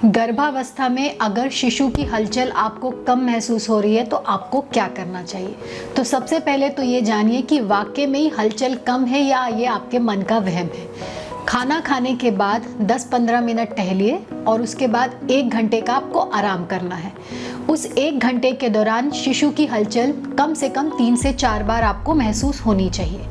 गर्भावस्था में अगर शिशु की हलचल आपको कम महसूस हो रही है तो आपको क्या करना चाहिए। तो सबसे पहले तो ये जानिए कि वाकई में ही हलचल कम है या ये आपके मन का वहम है। खाना खाने के बाद 10-15 मिनट टहलिए और उसके बाद 1 घंटे का आपको आराम करना है। उस 1 घंटे के दौरान शिशु की हलचल कम से कम 3 से 4 बार आपको महसूस होनी चाहिए।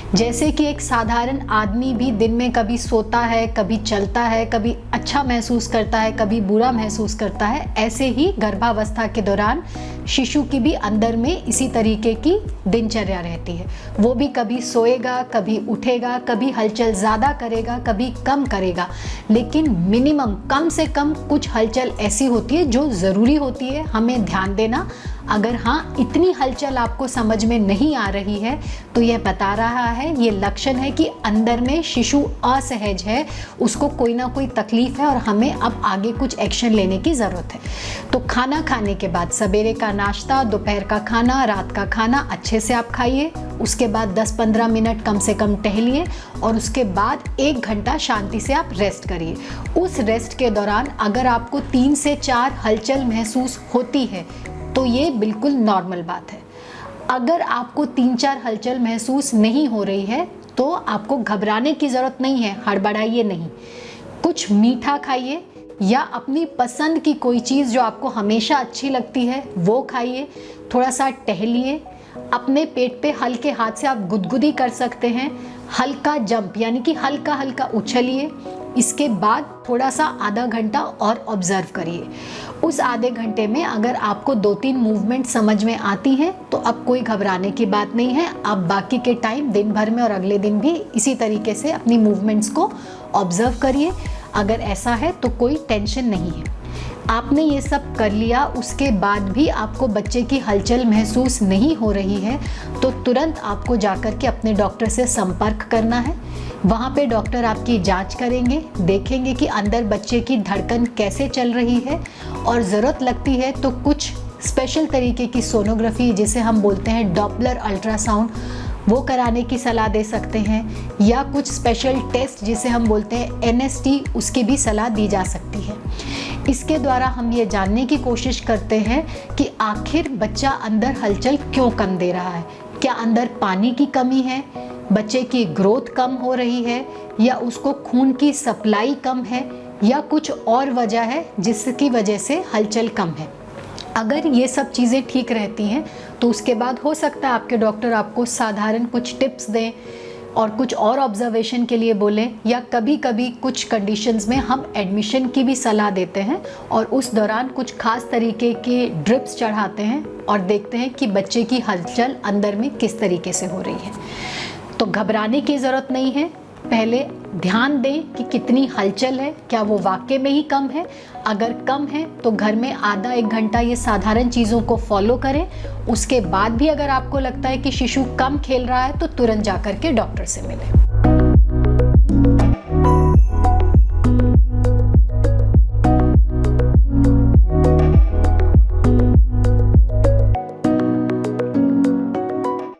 जैसे कि एक साधारण आदमी भी दिन में कभी सोता है, कभी चलता है, कभी अच्छा महसूस करता है, कभी बुरा महसूस करता है, ऐसे ही गर्भावस्था के दौरान शिशु की भी अंदर में इसी तरीके की दिनचर्या रहती है। वो भी कभी सोएगा, कभी उठेगा, कभी हलचल ज़्यादा करेगा, कभी कम करेगा, लेकिन मिनिमम कम से कम कुछ हलचल ऐसी होती है जो ज़रूरी होती है, हमें ध्यान देना। अगर हाँ इतनी हलचल आपको समझ में नहीं आ रही है तो यह बता रहा है, ये लक्षण है कि अंदर में शिशु असहज है, उसको कोई ना कोई तकलीफ है और हमें अब आगे कुछ एक्शन लेने की ज़रूरत है। तो खाना खाने के बाद सवेरे का नाश्ता, दोपहर का खाना, रात का खाना अच्छे से आप खाइए। उसके बाद 10-15 मिनट कम से कम टहलिए और उसके बाद 1 घंटा शांति से आप रेस्ट करिए। उस रेस्ट के दौरान अगर आपको 3 से 4 हलचल महसूस होती है तो ये बिल्कुल नॉर्मल बात है। अगर आपको 3-4 हलचल महसूस नहीं हो रही है तो आपको घबराने की ज़रूरत नहीं है, हड़बड़ाइए नहीं। कुछ मीठा खाइए या अपनी पसंद की कोई चीज़ जो आपको हमेशा अच्छी लगती है वो खाइए। थोड़ा सा टहलिए, अपने पेट पे हल्के हाथ से आप गुदगुदी कर सकते हैं। हल्का जंप यानी कि हल्का हल्का उछलिए। इसके बाद थोड़ा सा आधा घंटा और ऑब्जर्व करिए। उस आधे घंटे में अगर आपको 2-3 मूवमेंट समझ में आती हैं तो अब कोई घबराने की बात नहीं है। आप बाकी के टाइम दिन भर में और अगले दिन भी इसी तरीके से अपनी मूवमेंट्स को ऑब्जर्व करिए। अगर ऐसा है तो कोई टेंशन नहीं है। आपने ये सब कर लिया, उसके बाद भी आपको बच्चे की हलचल महसूस नहीं हो रही है तो तुरंत आपको जाकर के अपने डॉक्टर से संपर्क करना है। वहाँ पे डॉक्टर आपकी जांच करेंगे, देखेंगे कि अंदर बच्चे की धड़कन कैसे चल रही है और ज़रूरत लगती है तो कुछ स्पेशल तरीके की सोनोग्राफी जिसे हम बोलते हैं डॉपलर अल्ट्रासाउंड, वो कराने की सलाह दे सकते हैं, या कुछ स्पेशल टेस्ट जिसे हम बोलते हैं एनएसटी, उसकी भी सलाह दी जा सकती है। इसके द्वारा हम ये जानने की कोशिश करते हैं कि आखिर बच्चा अंदर हलचल क्यों कम दे रहा है। क्या अंदर पानी की कमी है, बच्चे की ग्रोथ कम हो रही है, या उसको खून की सप्लाई कम है, या कुछ और वजह है जिसकी वजह से हलचल कम है। अगर ये सब चीज़ें ठीक रहती हैं तो उसके बाद हो सकता है आपके डॉक्टर आपको साधारण कुछ टिप्स दें और कुछ और ऑब्जर्वेशन के लिए बोलें, या कभी कभी कुछ कंडीशंस में हम एडमिशन की भी सलाह देते हैं और उस दौरान कुछ खास तरीके के ड्रिप्स चढ़ाते हैं और देखते हैं कि बच्चे की हलचल अंदर में किस तरीके से हो रही है। तो घबराने की ज़रूरत नहीं है। पहले ध्यान दें कि कितनी हलचल है, क्या वो वाकई में ही कम है। अगर कम है तो घर में आधा 1 घंटा ये साधारण चीज़ों को फॉलो करें। उसके बाद भी अगर आपको लगता है कि शिशु कम खेल रहा है तो तुरंत जाकर के डॉक्टर से मिलें।